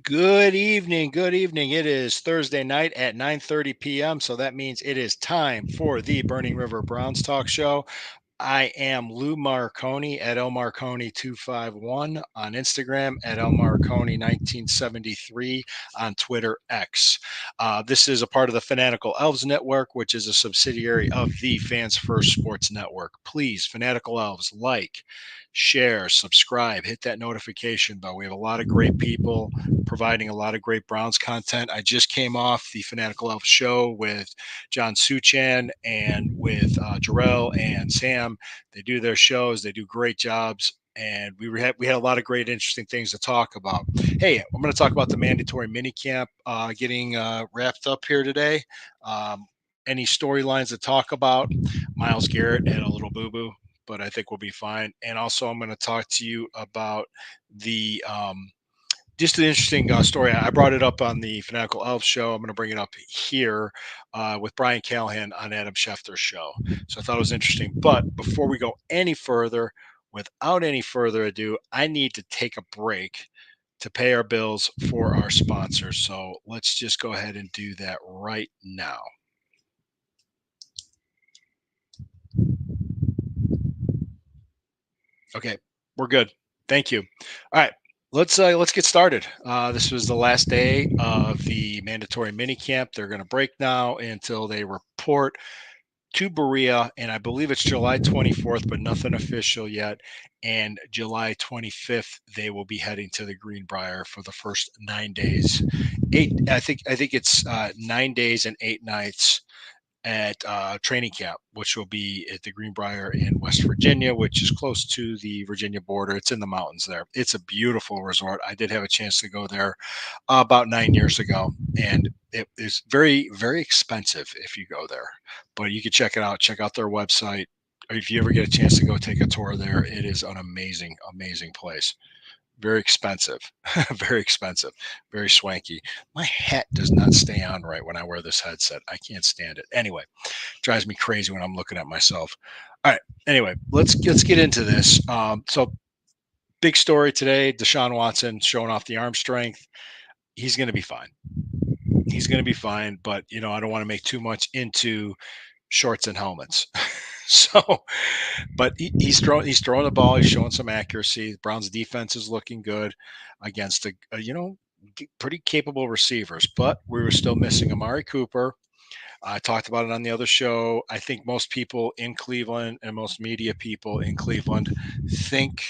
Good evening. Good evening. It is Thursday night at 9:30 p.m. So that means it is time for the Burning River Browns Talk Show. I am Lou Marconi at El Marconi 251 on Instagram, at El Marconi 1973 on Twitter X. This is a part of the Fanatical Elves Network, which is a subsidiary of the Fans First Sports Network. Please, Fanatical Elves, like, share, subscribe, hit that notification bell. We have a lot of great people providing a lot of great Browns content. I just came off the Fanatical Elves show with John Suchan and with Jarrell and Sam. They do their shows. They do great jobs. And we had a lot of great, interesting things to talk about. Hey, I'm going to talk about the mandatory minicamp getting wrapped up here today. Any storylines to talk about? Myles Garrett had a little boo boo, but I think we'll be fine. And also, I'm going to talk to you about the just an interesting story. I brought it up on the Fanatical Elves show. I'm going to bring it up here with Brian Callahan on Adam Schefter's show. So I thought it was interesting. But before we go any further, without any further ado, I need to take a break to pay our bills for our sponsors. So let's just go ahead and do that right now. Okay, we're good. Thank you. All right. Let's get started. This was the last day of the mandatory minicamp. They're going to break now until they report to Berea, and I believe it's July 24th, but nothing official yet. And July 25th, they will be heading to the Greenbrier for the first 9 days. I think it's 9 days and 8 nights at training camp, which will be at the Greenbrier in West Virginia, which is close to the Virginia border. It's in the mountains there. It's a beautiful resort. I did have a chance to go there about 9 years ago, and it is very, very expensive if you go there. But you can check it out. Check out their website. If you ever get a chance to go take a tour there, it is an amazing, amazing place. Very expensive, very expensive, very swanky. My hat does not stay on right when I wear this headset. I can't stand it. Anyway, drives me crazy when I'm looking at myself. All right. Anyway, let's get into this. So big story today. Deshaun Watson showing off the arm strength. He's going to be fine. He's going to be fine. But I don't want to make too much into shorts and helmets. So, but he's throwing the ball. He's showing some accuracy. The Browns' defense is looking good against a pretty capable receivers. But we were still missing Amari Cooper. I talked about it on the other show. I think most people in Cleveland and most media people in Cleveland think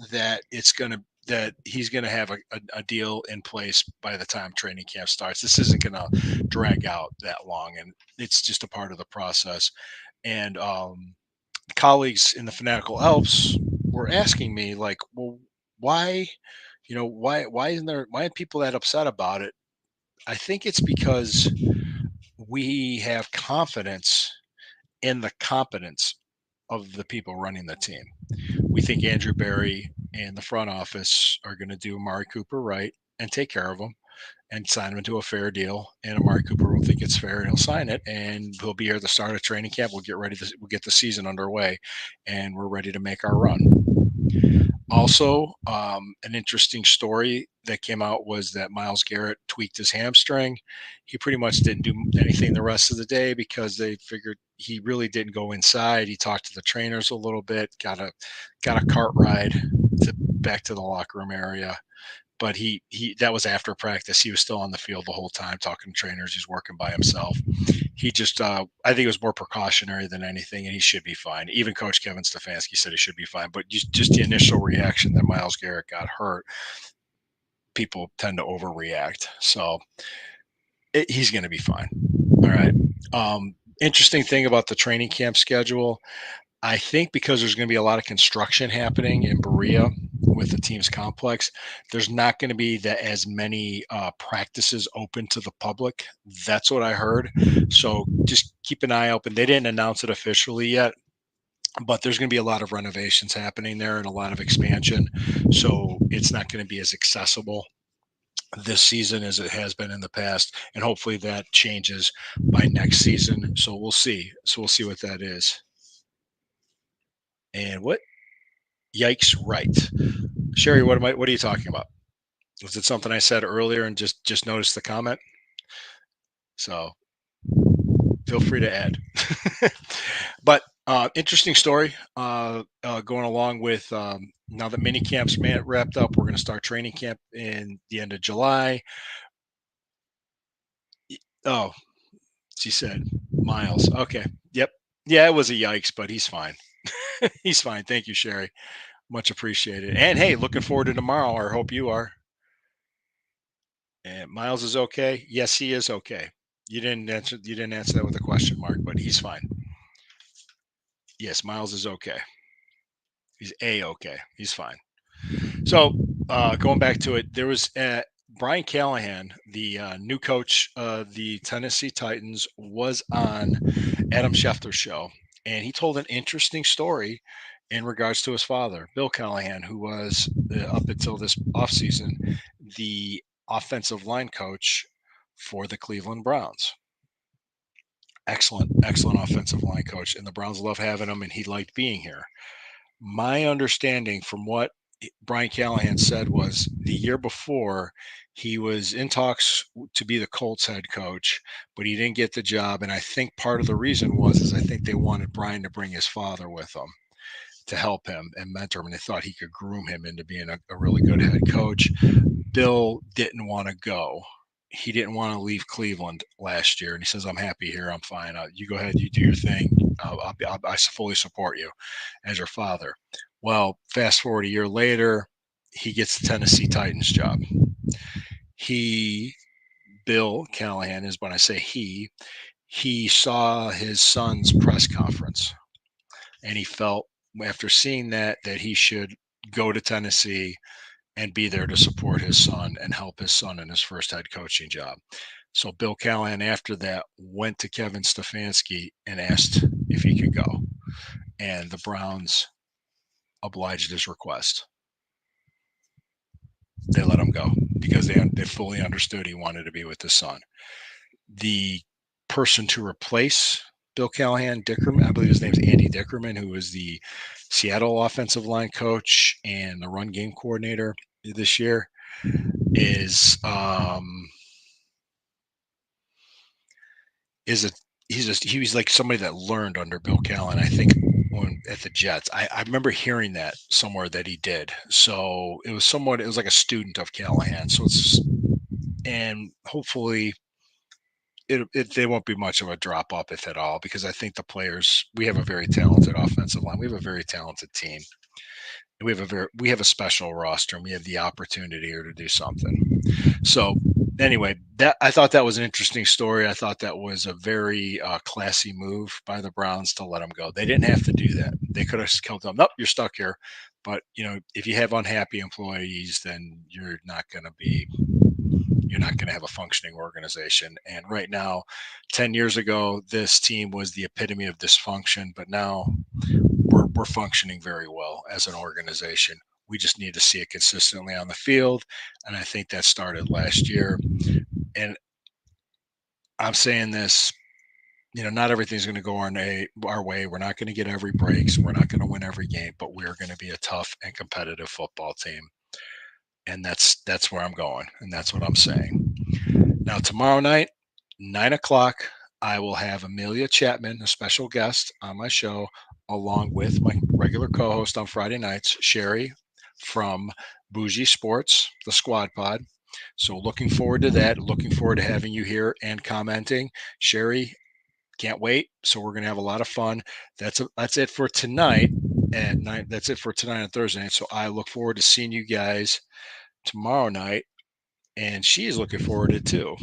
that he's going to have a deal in place by the time training camp starts. This isn't going to drag out that long, and it's just a part of the process. And colleagues in the Fanatical Elves were asking me, like, well, why, why are people that upset about it? I think it's because we have confidence in the competence of the people running the team. We think Andrew Berry and the front office are going to do Amari Cooper right and take care of him and sign him into a fair deal. And Amari Cooper will think it's fair and he'll sign it, and he'll be here at the start of training camp. We'll get the season underway, and we're ready to make our run. Also, an interesting story that came out was that Myles Garrett tweaked his hamstring. He pretty much didn't do anything the rest of the day because they figured he really didn't go inside. He talked to the trainers a little bit, got a cart ride back to the locker room area. But he that was after practice. He was still on the field the whole time talking to trainers. He's working by himself. He just I think it was more precautionary than anything, and he should be fine. Even Coach Kevin Stefanski said he should be fine. But just the initial reaction that Myles Garrett got hurt, people tend to overreact. So he's going to be fine. All right. Interesting thing about the training camp schedule, I think because there's going to be a lot of construction happening in Berea, with the team's complex. There's not going to be that as many practices open to the public. That's what I heard. So just keep an eye open. They didn't announce it officially yet, but there's going to be a lot of renovations happening there and a lot of expansion. So it's not going to be as accessible this season as it has been in the past. And hopefully that changes by next season. So we'll see. So we'll see what that is. And what? Yikes! Right, Sherry. What are you talking about? Was it something I said earlier and just noticed the comment? So feel free to add. But interesting story. Going along with now that mini camps wrapped up, we're going to start training camp in the end of July. Oh, she said Miles. Okay. Yep. Yeah, it was a yikes, but he's fine. He's fine. Thank you, Sherry. Much appreciated. And hey, looking forward to tomorrow. I hope you are. And Miles is okay. Yes, he is okay. You didn't answer that with a question mark, but he's fine. Yes, Miles is okay. He's a okay. He's fine. So going back to it, there was Brian Callahan, the new coach of the Tennessee Titans, was on Adam Schefter's show, and he told an interesting story in regards to his father, Bill Callahan, who was up until this offseason the offensive line coach for the Cleveland Browns. Excellent, excellent offensive line coach, and the Browns love having him, and he liked being here. My understanding from what Brian Callahan said was the year before he was in talks to be the Colts head coach, but he didn't get the job. And I think part of the reason was I think they wanted Brian to bring his father with them to help him and mentor him. And they thought he could groom him into being a really good head coach. Bill didn't want to go. He didn't want to leave Cleveland last year. And he says, I'm happy here. I'm fine. You go ahead. You do your thing. I fully support you as your father. Well, fast forward a year later, he gets the Tennessee Titans job. Bill Callahan is when I say he saw his son's press conference and he felt after seeing that he should go to Tennessee and be there to support his son and help his son in his first head coaching job. So Bill Callahan, after that, went to Kevin Stefanski and asked if he could go. And the Browns obliged his request. They let him go because they fully understood he wanted to be with his son. The person to replace Bill Callahan, Dickerman, I believe his name is Andy Dickerman, who was the Seattle offensive line coach and the run game coordinator this year, is he was like somebody that learned under Bill Callahan. I think when at the Jets, I remember hearing that somewhere that he did. So it was like a student of Callahan. So and hopefully there won't be much of a drop off if at all, because I think we have a very talented offensive line. We have a very talented team. We have a special roster, and we have the opportunity here to do something. So anyway, that I thought that was an interesting story. I thought that was a very classy move by the Browns to let him go. They didn't have to do that. They could have killed him. Nope, you're stuck here. But if you have unhappy employees, then you're not going to have a functioning organization. And right now, 10 years ago, this team was the epitome of dysfunction, but now we're functioning very well as an organization. We just need to see it consistently on the field. And I think that started last year. And I'm saying this, not everything's going to go our way. We're not going to get every breaks. We're not going to win every game, but we're going to be a tough and competitive football team. And that's where I'm going. And that's what I'm saying. Now, tomorrow night, 9:00, I will have Amelia Chapman, a special guest on my show, along with my regular co-host on Friday nights, Sherry from Bougie Sports, the Squad Pod. So looking forward to that. Looking forward to having you here and commenting. Sherry, can't wait. So we're going to have a lot of fun. That's it for tonight at night. That's it for tonight on Thursday night. So I look forward to seeing you guys tomorrow night and she is looking forward to it too.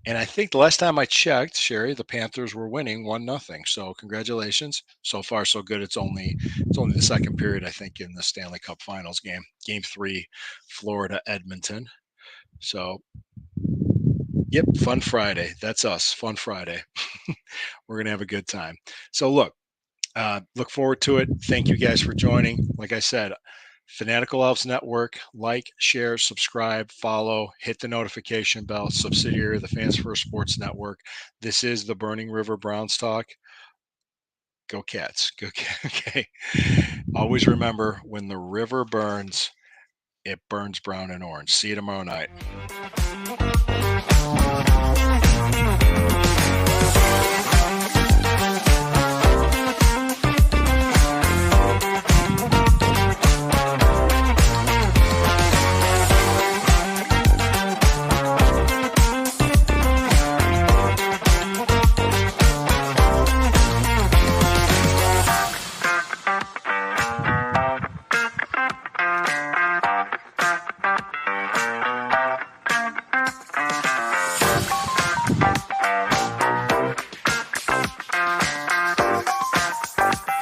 And I think the last time I checked, Sherry, the Panthers were winning 1-0. So congratulations. So far, so good. It's only the second period, I think, in the Stanley Cup Finals game. Game 3, Florida Edmonton. So yep, Fun Friday. That's us. Fun Friday. We're gonna have a good time. So look forward to it. Thank you guys for joining. Like I said, Fanatical Elves Network, like, share, subscribe, follow, hit the notification bell, subsidiary of the Fans First Sports Network. This is the Burning River Browns Talk. Go Cats. Go Cats. Okay. Always remember, when the river burns, it burns brown and orange. See you tomorrow night.